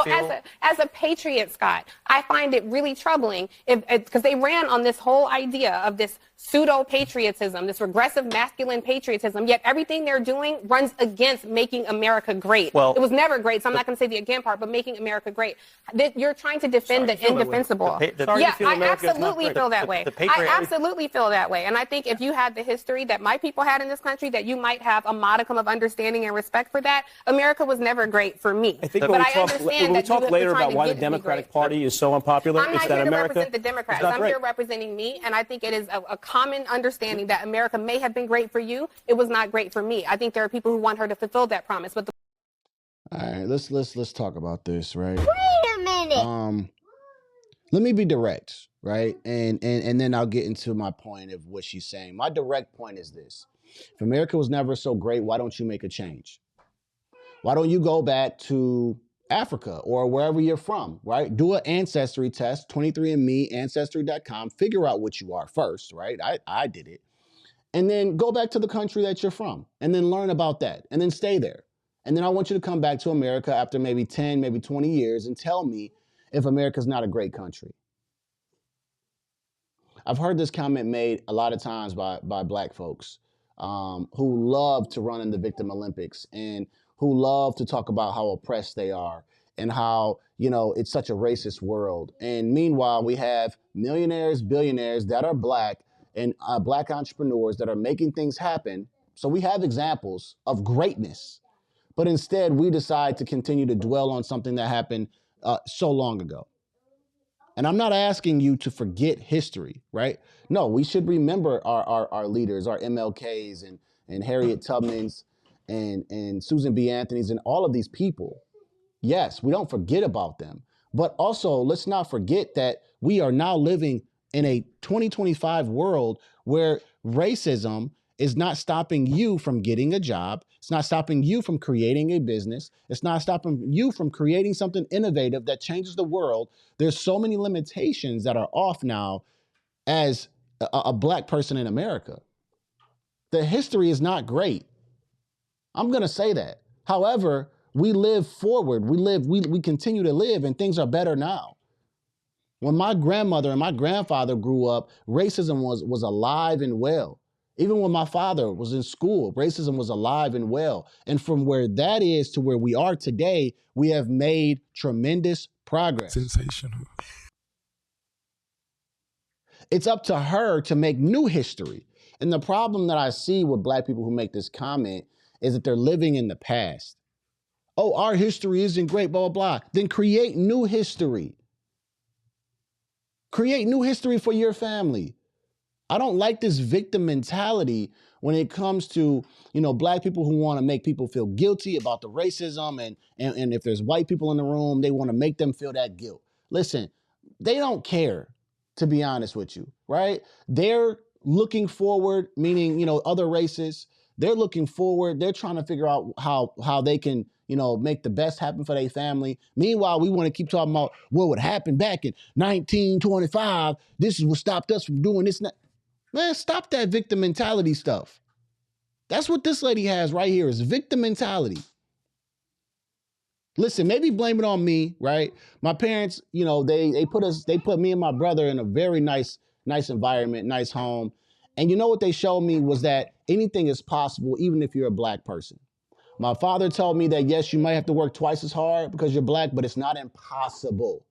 As a patriot, Scott, I find it really troubling because they ran on this whole idea of this pseudo-patriotism, this regressive masculine patriotism, yet everything they're doing runs against making America great. Well, it was never great, so I'm not going to say the again part, but making America great. You're trying to defend the indefensible. Yeah, I absolutely feel that way. I absolutely feel that way. And I think if you had the history that my people had in this country, that you might have a modicum of understanding and respect for that. America was never great for me. I think when we talk later about why the Democratic Party is so unpopular, I'm not here to represent the Democrats. I'm here representing me, and I think it is a common understanding that America may have been great for you. It was not great for me. I think there are people who want her to fulfill that promise. But all right, let's talk about this, right? Wait a minute. Let me be direct, right? And then I'll get into my point of what she's saying. My direct point is this. If America was never so great, why don't you make a change? Why don't you go back to Africa or wherever you're from, right? Do an ancestry test, 23andMe, Ancestry.com, figure out what you are first, right? I did it. And then go back to the country that you're from and then learn about that and then stay there. And then I want you to come back to America after maybe 10, maybe 20 years and tell me if America's not a great country. I've heard this comment made a lot of times by Black folks who love to run in the victim Olympics and who love to talk about how oppressed they are and how, it's such a racist world. And meanwhile, we have millionaires, billionaires that are Black and Black entrepreneurs that are making things happen. So we have examples of greatness, but instead we decide to continue to dwell on something that happened so long ago. And I'm not asking you to forget history, right? No, we should remember our leaders, our MLKs and Harriet Tubmans and Susan B. Anthony's and all of these people. Yes, we don't forget about them. But also, let's not forget that we are now living in a 2025 world where racism is not stopping you from getting a job. It's not stopping you from creating a business. It's not stopping you from creating something innovative that changes the world. There's so many limitations that are off now as a Black person in America. The history is not great. I'm going to say that. However, we live forward. We continue to live and things are better now. When my grandmother and my grandfather grew up, racism was alive and well. Even when my father was in school, racism was alive and well. And from where that is to where we are today, we have made tremendous progress. Sensational. It's up to her to make new history. And the problem that I see with Black people who make this comment is that they're living in the past. Oh, our history isn't great, blah, blah, blah. Then create new history. Create new history for your family. I don't like this victim mentality when it comes to, Black people who want to make people feel guilty about the racism and if there's white people in the room, they want to make them feel that guilt. Listen, they don't care, to be honest with you, right? They're looking forward, meaning, other races, they're looking forward. They're trying to figure out how they can, make the best happen for their family. Meanwhile, we want to keep talking about what would happen back in 1925. This is what stopped us from doing this. Man, stop that victim mentality stuff. That's what this lady has right here is victim mentality. Listen, maybe blame it on me, right? My parents, they put me and my brother in a very nice environment, nice home. And you know what they showed me was that anything is possible, even if you're a Black person. My father told me that, yes, you might have to work twice as hard because you're Black, but it's not impossible.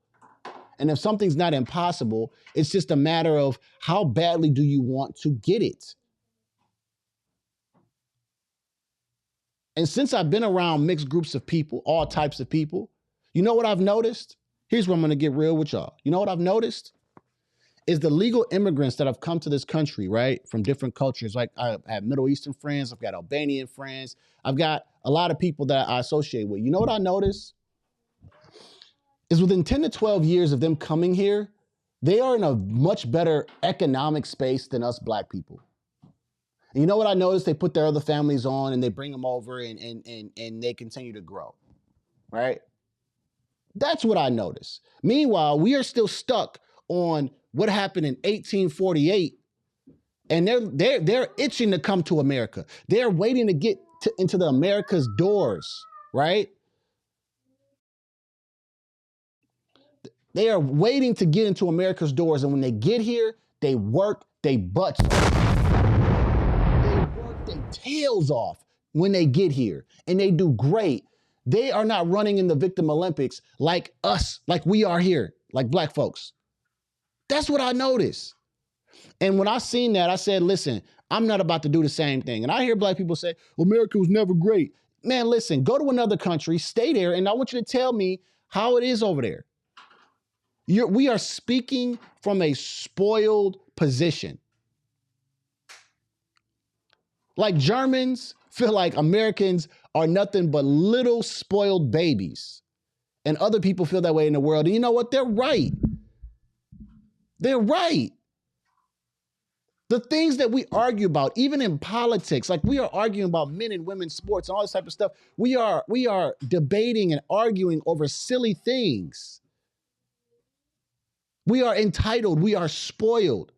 And if something's not impossible, it's just a matter of how badly do you want to get it? And since I've been around mixed groups of people, all types of people, you know what I've noticed? Here's where I'm going to get real with y'all. You know what I've noticed? Is the legal immigrants that have come to this country, right, from different cultures. Like I have Middle Eastern friends, I've got Albanian friends, I've got a lot of people that I associate with. You know what I noticed? Is within 10 to 12 years of them coming here, they are in a much better economic space than us Black people. And you know what I noticed? They put their other families on and they bring them over and they continue to grow, right? That's what I noticed. Meanwhile, we are still stuck on what happened in 1848, and they're itching to come to America. They're waiting to get into the America's doors, right? They are waiting to get into America's doors, and when they get here, they work they butts off. They work their tails off when they get here, and they do great. They are not running in the Victim Olympics like us, like we are here, like black folks. That's what I noticed. And when I seen that, I said, listen, I'm not about to do the same thing. And I hear black people say, well, America was never great. Man, listen, go to another country, stay there, and I want you to tell me how it is over there. We are speaking from a spoiled position. Like Germans feel like Americans are nothing but little spoiled babies. And other people feel that way in the world. And you know what? They're right. They're right. The things that we argue about, even in politics, like we are arguing about men and women's sports and all this type of stuff. We are debating and arguing over silly things. We are entitled. We are spoiled.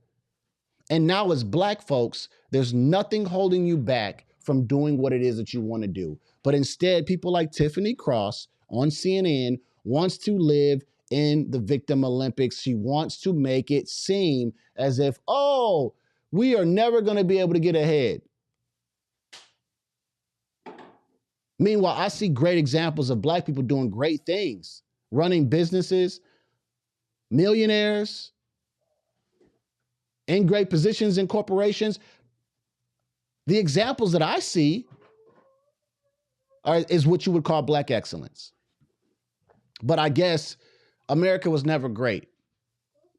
And now as black folks, there's nothing holding you back from doing what it is that you want to do. But instead, people like Tiffany Cross on CNN wants to live in the Victim Olympics. She wants to make it seem as if, oh, we are never going to be able to get ahead. Meanwhile, I see great examples of black people doing great things, running businesses, millionaires, in great positions in corporations. The examples that I see is what you would call black excellence. But I guess America was never great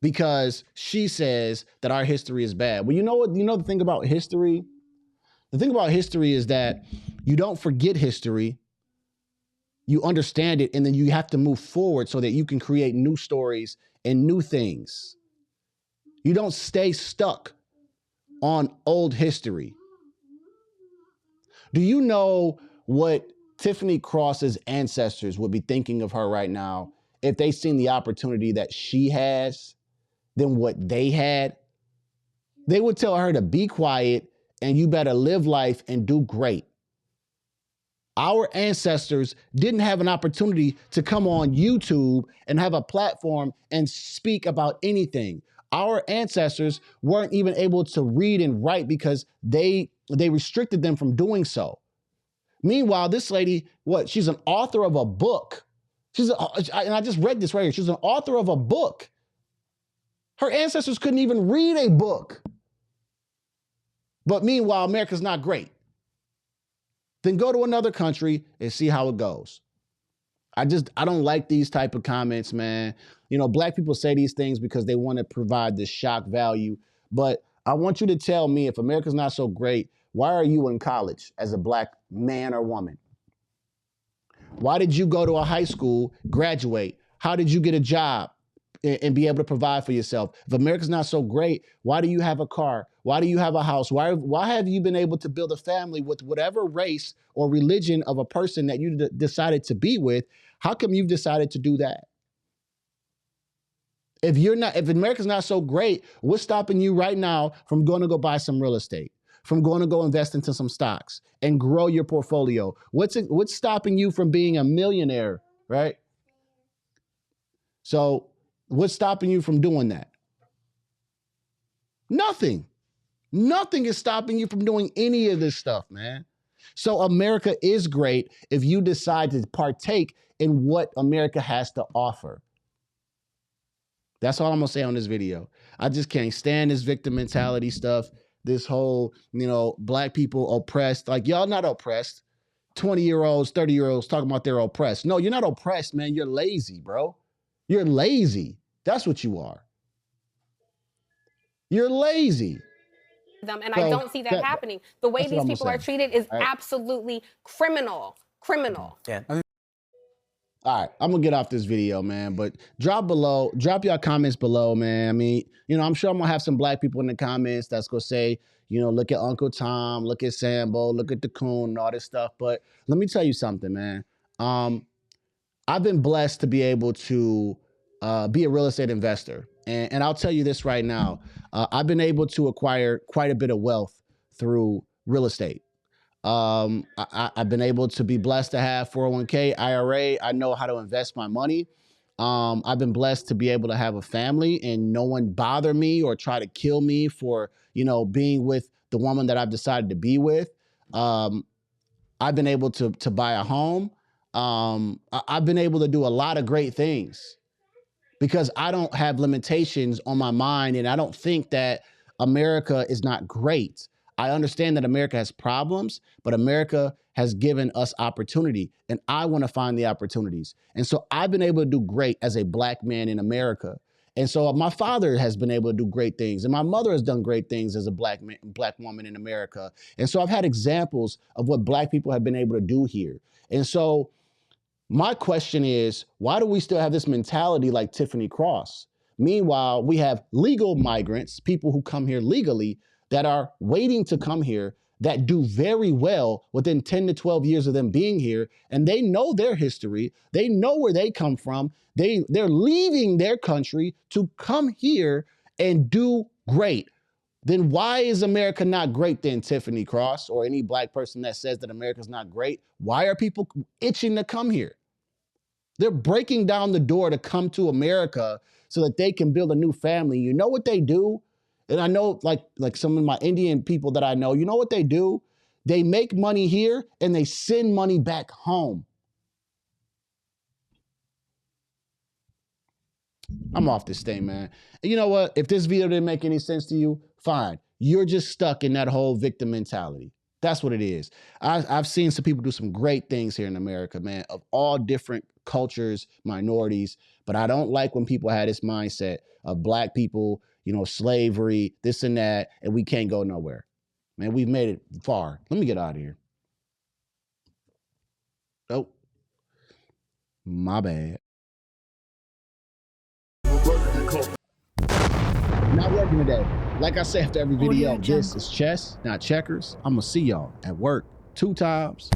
because she says that our history is bad. Well, you know what? You know the thing about history? The thing about history is that you don't forget history. You understand it, and then you have to move forward so that you can create new stories and new things. You don't stay stuck on old history. Do you know what Tiffany Cross's ancestors would be thinking of her right now if they seen the opportunity that she has than what they had? They would tell her to be quiet and you better live life and do great. Our ancestors didn't have an opportunity to come on YouTube and have a platform and speak about anything. Our ancestors weren't even able to read and write because they restricted them from doing so. Meanwhile, this lady, she's an author of a book. And I just read this right here. She's an author of a book. Her ancestors couldn't even read a book. But meanwhile, America's not great. Then go to another country and see how it goes. I don't like these type of comments, man. You know, black people say these things because they want to provide this shock value. But I want you to tell me, if America's not so great, why are you in college as a black man or woman? Why did you go to a high school, graduate? How did you get a job and be able to provide for yourself? If America's not so great, why do you have a car? Why do you have a house? Why have you been able to build a family with whatever race or religion of a person that you decided to be with? How come you've decided to do that? If America's not so great, what's stopping you right now from going to go buy some real estate, from going to go invest into some stocks and grow your portfolio? What's stopping you from being a millionaire, right? So what's stopping you from doing that? Nothing. Nothing is stopping you from doing any of this stuff, man. So America is great if you decide to partake in what America has to offer. That's all I'm going to say on this video. I just can't stand this victim mentality stuff. This whole, black people oppressed. Like, y'all not oppressed. 20-year-olds, 30-year-olds talking about they're oppressed. No, you're not oppressed, man. You're lazy, bro. You're lazy. That's what you are. You're lazy. And I don't see that happening. The way these people are treated is absolutely criminal. Yeah. All right, I'm gonna get off this video, man, but drop your comments below, man. I mean, I'm sure I'm gonna have some black people in the comments that's gonna say, look at Uncle Tom, look at Sambo, look at the Coon and all this stuff. But let me tell you something, man. I've been blessed to be able to be a real estate investor. And I'll tell you this right now. I've been able to acquire quite a bit of wealth through real estate. I've been able to be blessed to have 401k, IRA. I know how to invest my money. I've been blessed to be able to have a family and no one bother me or try to kill me for, being with the woman that I've decided to be with. I've been able to buy a home. I've been able to do a lot of great things because I don't have limitations on my mind, and I don't think that America is not great. I understand that America has problems, but America has given us opportunity, and I want to find the opportunities. And so I've been able to do great as a Black man in America. And so my father has been able to do great things, and my mother has done great things as a Black woman in America. And so I've had examples of what Black people have been able to do here. And so my question is, why do we still have this mentality like Tiffany Cross? Meanwhile, we have legal migrants, people who come here legally, that are waiting to come here, that do very well within 10 to 12 years of them being here, and they know their history, they know where they come from, they're leaving their country to come here and do great. Then why is America not great then, Tiffany Cross, or any Black person that says that America's not great? Why are people itching to come here? They're breaking down the door to come to America so that they can build a new family. You know what they do? And I know like some of my Indian people that I know, you know what they do? They make money here and they send money back home. I'm off this thing, man. And you know what? If this video didn't make any sense to you, fine. You're just stuck in that whole victim mentality. That's what it is. I've seen some people do some great things here in America, man, of all different cultures, minorities. But I don't like when people have this mindset of Black people, slavery, this and that, and we can't go nowhere. Man, we've made it far. Let me get out of here. Oh, my bad. Not working today. Like I say after every video, this is chess, not checkers. I'm going to see y'all at work 2 times.